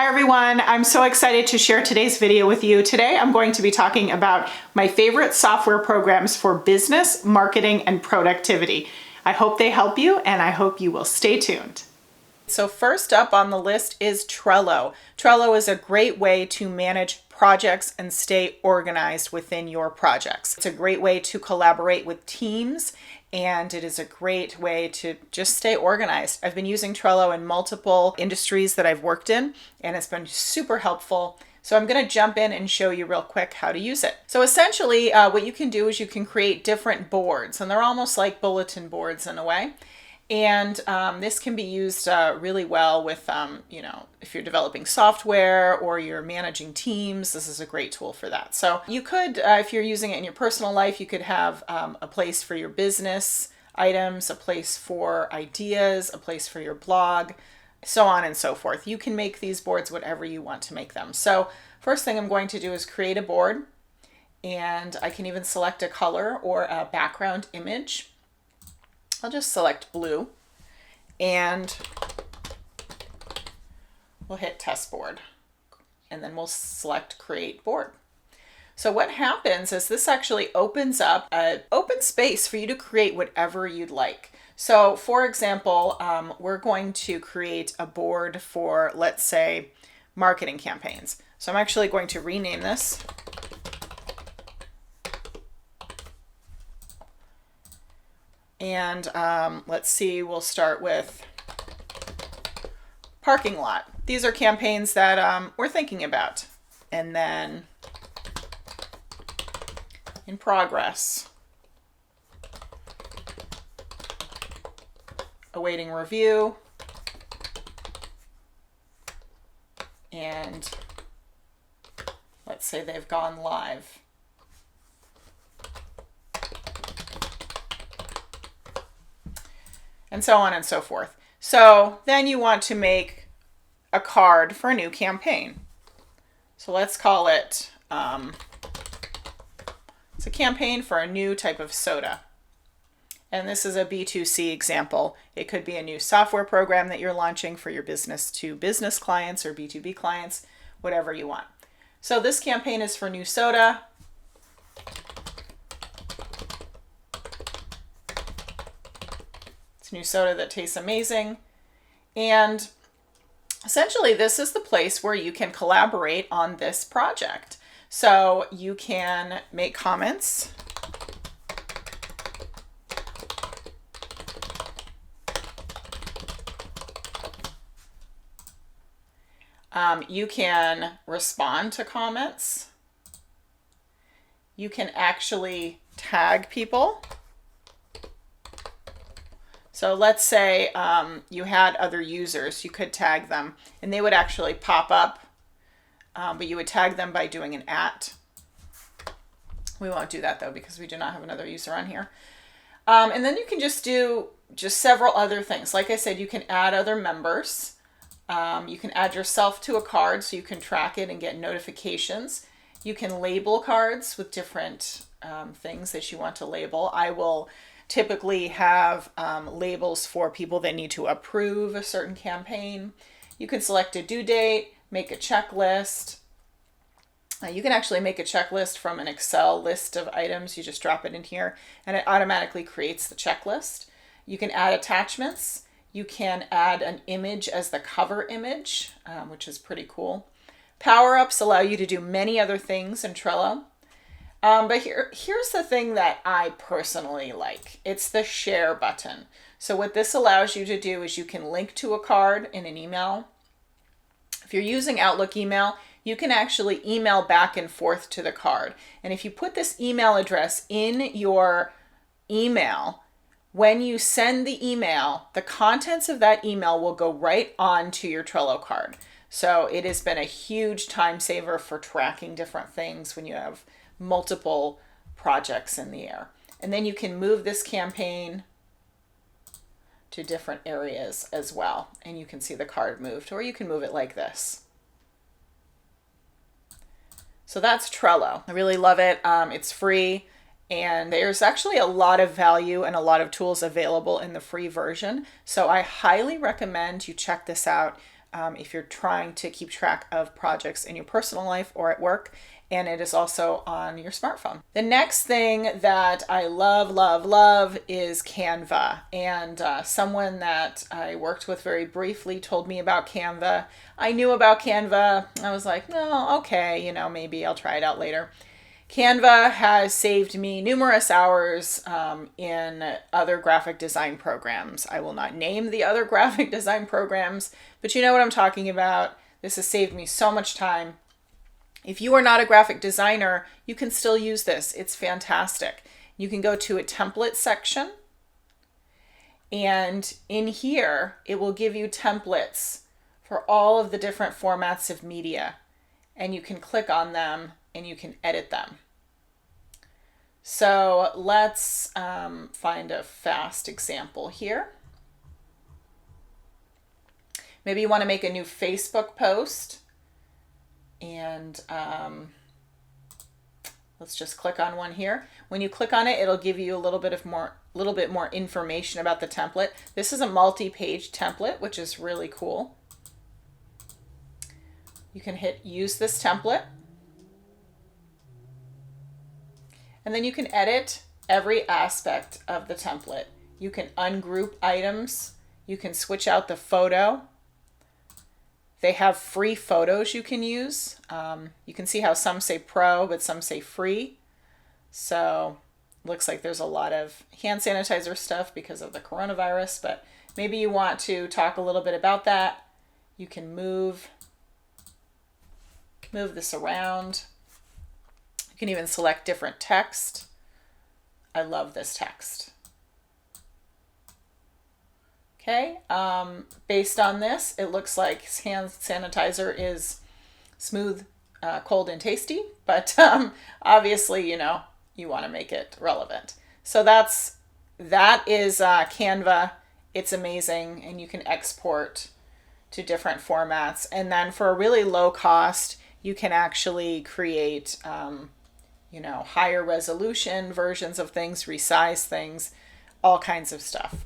Hi everyone, I'm so excited to share today's video with you. Today I'm going to be talking about my favorite software programs for business, marketing, and productivity. I hope they help you and I hope you will stay tuned. So first up on the list is Trello. Trello is a great way to manage projects and stay organized within your projects. It's a great way to collaborate with teams, and it is a great way to just stay organized. I've been using Trello in multiple industries that I've worked in, and it's been super helpful. So I'm going to jump in and show you real quick how to use it. So essentially what you can do is you can create different boards, and they're almost like bulletin boards in a way. And this can be used really well with, if you're developing software or you're managing teams, this is a great tool for that. So you could, if you're using it in your personal life, you could have a place for your business items, a place for ideas, a place for your blog, so on and so forth. You can make these boards whatever you want to make them. So first thing I'm going to do is create a board, and I can even select a color or a background image. I'll just select blue and we'll hit test board, and then we'll select create board. So what happens is this actually opens up an open space for you to create whatever you'd like. So for example, we're going to create a board for, let's say, marketing campaigns. So I'm actually going to rename this. And let's see, we'll start with parking lot. These are campaigns that we're thinking about. And then in progress, awaiting review, and let's say they've gone live. And so on and so forth. So then you want to make a card for a new campaign. So let's call it, it's a campaign for a new type of soda. And this is a B2C example. It could be a new software program that you're launching for your business to business clients or B2B clients, whatever you want. So this campaign is for new soda. New soda that tastes amazing. And essentially this is the place where you can collaborate on this project. So you can make comments. You can respond to comments. You can actually tag people. So let's say you had other users, you could tag them and they would actually pop up, but you would tag them by doing an @ We won't do that though because we do not have another user on here. And then you can just do several other things. Like I said, you can add other members. You can add yourself to a card so you can track it and get notifications. You can label cards with different things that you want to label. I will typically have labels for people that need to approve a certain campaign. You can select a due date, make a checklist. You can actually make a checklist from an Excel list of items. You just drop it in here and it automatically creates the checklist. You can add attachments. You can add an image as the cover image, which is pretty cool. Power-ups allow you to do many other things in Trello. But here's the thing that I personally like. It's the share button. So what this allows you to do is you can link to a card in an email. If you're using Outlook email, you can actually email back and forth to the card. And if you put this email address in your email, when you send the email, the contents of that email will go right on to your Trello card. So it has been a huge time saver for tracking different things when you have multiple projects in the air. And then you can move this campaign to different areas as well. And you can see the card moved, or you can move it like this. So that's Trello. I really love it. It's free. And there's actually a lot of value and a lot of tools available in the free version. So I highly recommend you check this out. if you're trying to keep track of projects in your personal life or at work. And it is also on your smartphone. The next thing that I love, love, love is Canva. And someone that I worked with very briefly told me about Canva. I knew about Canva. I was like, no, okay, maybe I'll try it out later. Canva has saved me numerous hours in other graphic design programs. I will not name the other graphic design programs, but you know what I'm talking about. This has saved me so much time. If you are not a graphic designer, you can still use this. It's fantastic. You can go to a template section, and in here, it will give you templates for all of the different formats of media, and you can click on them and you can edit them. So let's find a fast example here. Maybe you want to make a new Facebook post, and let's just click on one here. When you click on it, it'll give you a little bit more information about the template. This is a multi-page template, which is really cool. You can hit use this template. And then you can edit every aspect of the template. You can ungroup items. You can switch out the photo. They have free photos you can use. You can see how some say pro, but some say free. So looks like there's a lot of hand sanitizer stuff because of the coronavirus, but maybe you want to talk a little bit about that. You can move this around. You can even select different text. I love this text. Okay, based on this, it looks like hand sanitizer is smooth, cold, and tasty, but obviously, you want to make it relevant. So that is Canva. It's amazing, and you can export to different formats. And then for a really low cost, you can actually create higher resolution versions of things, resize things, all kinds of stuff.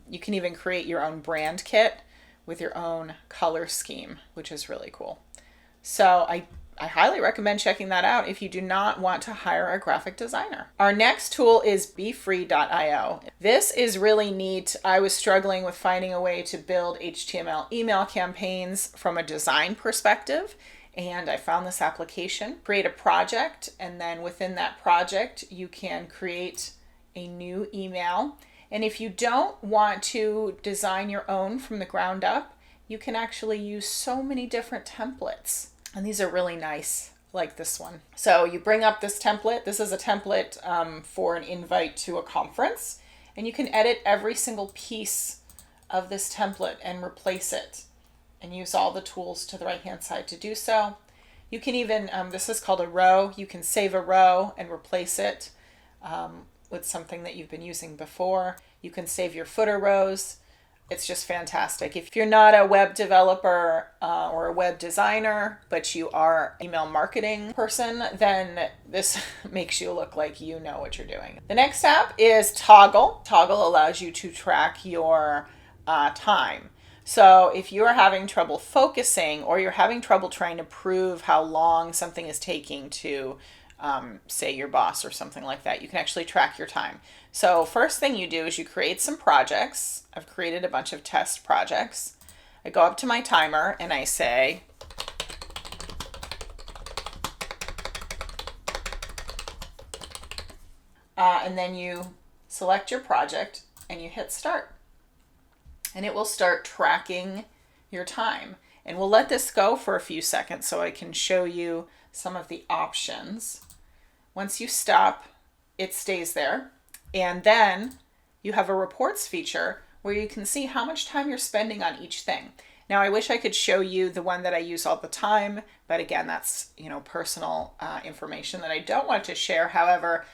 You can even create your own brand kit with your own color scheme, which is really cool. So I highly recommend checking that out if you do not want to hire a graphic designer. Our next tool is BeFree.io. This is really neat. I was struggling with finding a way to build HTML email campaigns from a design perspective, and I found this application. Create a project, and then within that project, you can create a new email. And if you don't want to design your own from the ground up, you can actually use so many different templates. And these are really nice, like this one. So you bring up this template. This is a template for an invite to a conference. And you can edit every single piece of this template and replace it, and use all the tools to the right-hand side to do so. You can even, this is called a row. You can save a row and replace it with something that you've been using before. You can save your footer rows. It's just fantastic. If you're not a web developer or a web designer, but you are an email marketing person, then this makes you look like you know what you're doing. The next app is Toggle. Toggle allows you to track your time. So if you're having trouble focusing, or you're having trouble trying to prove how long something is taking to say your boss or something like that, you can actually track your time. So first thing you do is you create some projects. I've created a bunch of test projects. I go up to my timer and I say, and then you select your project and you hit start. And it will start tracking your time. And we'll let this go for a few seconds so I can show you some of the options. Once you stop, it stays there. And then you have a reports feature where you can see how much time you're spending on each thing. Now, I wish I could show you the one that I use all the time, but again, that's personal information that I don't want to share. However,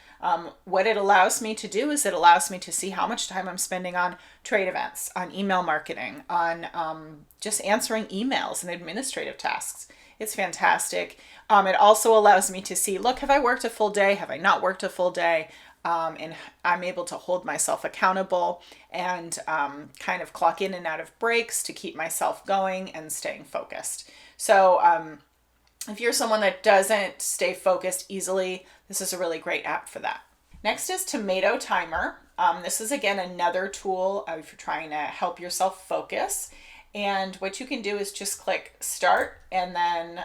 what it allows me to do is it allows me to see how much time I'm spending on trade events, on email marketing, on just answering emails and administrative tasks. It's fantastic. It also allows me to see, look, have I worked a full day? Have I not worked a full day? and I'm able to hold myself accountable and kind of clock in and out of breaks to keep myself going and staying focused. So if you're someone that doesn't stay focused easily, this is a really great app for that. Next is Tomato Timer. This is again another tool if you're trying to help yourself focus. And what you can do is just click start, and then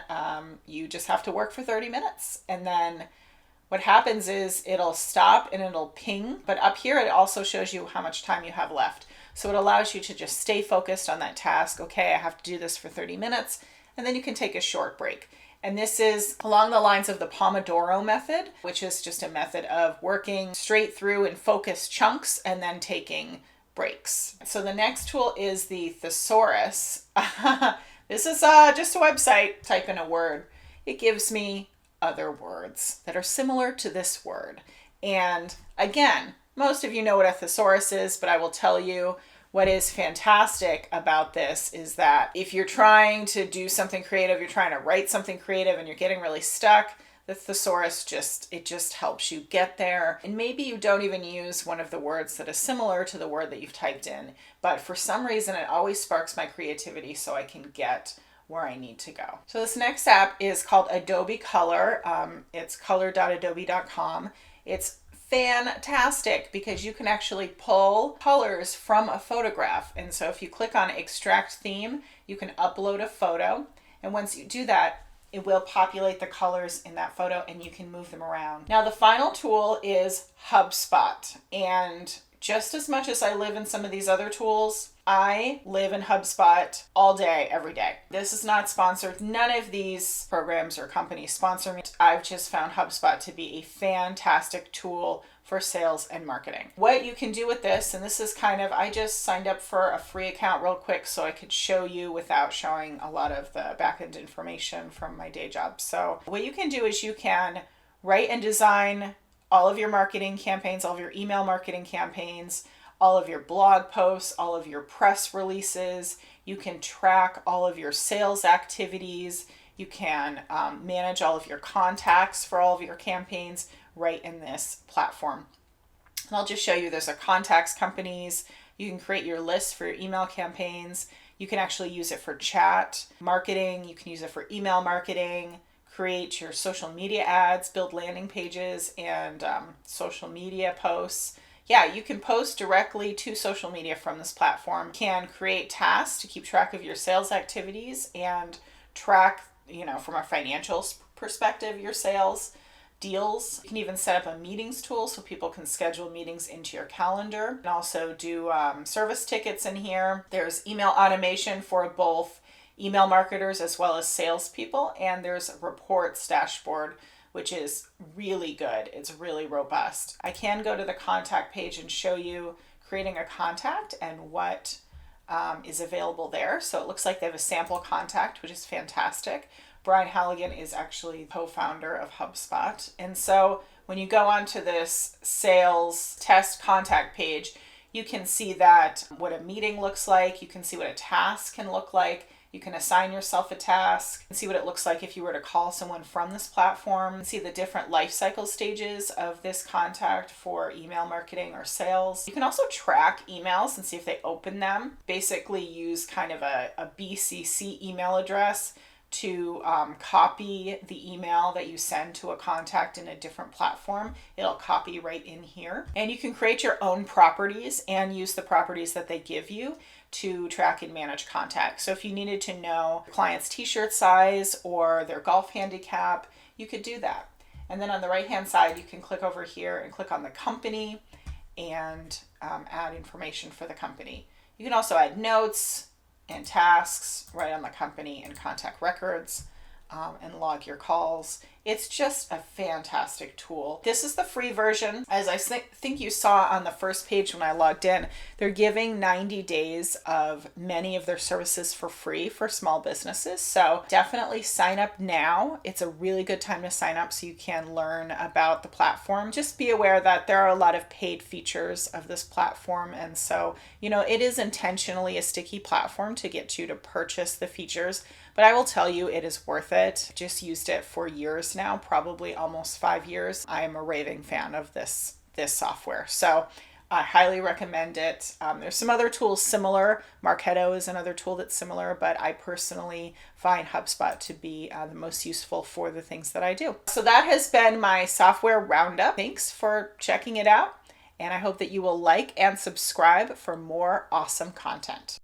you just have to work for 30 minutes. And then what happens is it'll stop and it'll ping, but up here it also shows you how much time you have left. So it allows you to just stay focused on that task. Okay, I have to do this for 30 minutes, and then you can take a short break. And this is along the lines of the Pomodoro method, which is just a method of working straight through in focused chunks and then taking breaks. So the next tool is the Thesaurus. This is just a website. Type in a word. It gives me other words that are similar to this word. And again, most of you know what a thesaurus is, but I will tell you what is fantastic about this is that if you're trying to do something creative, you're trying to write something creative and you're getting really stuck, the thesaurus just helps you get there. And maybe you don't even use one of the words that is similar to the word that you've typed in, but for some reason it always sparks my creativity so I can get where I need to go. So this next app is called Adobe Color. It's color.adobe.com. It's fantastic because you can actually pull colors from a photograph. And so if you click on extract theme, you can upload a photo. And once you do that, it will populate the colors in that photo and you can move them around. Now the final tool is HubSpot. And just as much as I live in some of these other tools, I live in HubSpot all day, every day. This is not sponsored. None of these programs or companies sponsor me. I've just found HubSpot to be a fantastic tool for sales and marketing. What you can do with this, and this is I just signed up for a free account real quick so I could show you without showing a lot of the back-end information from my day job. So what you can do is you can write and design all of your marketing campaigns, all of your email marketing campaigns, all of your blog posts, all of your press releases. You can track all of your sales activities. You can manage all of your contacts for all of your campaigns right in this platform. And I'll just show you, there's a contacts companies. You can create your list for your email campaigns. You can actually use it for chat marketing. You can use it for email marketing, create your social media ads, build landing pages and social media posts. Yeah, you can post directly to social media from this platform. You can create tasks to keep track of your sales activities and track, from a financial perspective, your sales deals. You can even set up a meetings tool so people can schedule meetings into your calendar. You can also do service tickets in here. There's email automation for both email marketers as well as salespeople. And there's a reports dashboard, which is really good. It's really robust. I can go to the contact page and show you creating a contact and what is available there. So it looks like they have a sample contact, which is fantastic. Brian Halligan is actually co-founder of HubSpot. And so when you go onto this sales test contact page, you can see that what a meeting looks like. You can see what a task can look like. You can assign yourself a task and see what it looks like if you were to call someone from this platform. See the different life cycle stages of this contact for email marketing or sales. You can also track emails and see if they open them. Basically use kind of a BCC email address to copy the email that you send to a contact in a different platform. It'll copy right in here. And you can create your own properties and use the properties that they give you to track and manage contacts. So if you needed to know client's t-shirt size or their golf handicap, you could do that. And then on the right-hand side, you can click over here and click on the company and add information for the company. You can also add notes and tasks right on the company and contact records and log your calls. It's just a fantastic tool. This is the free version. As I think you saw on the first page when I logged in, they're giving 90 days of many of their services for free for small businesses. So definitely sign up now. It's a really good time to sign up so you can learn about the platform. Just be aware that there are a lot of paid features of this platform. And so, it is intentionally a sticky platform to get you to purchase the features. But I will tell you, it is worth it. Just used it for years now, probably almost 5 years. I am a raving fan of this this software. So I highly recommend it. There's some other tools similar. Marketo is another tool that's similar, but I personally find HubSpot to be the most useful for the things that I do. So that has been my software roundup. Thanks for checking it out, and I hope that you will like and subscribe for more awesome content.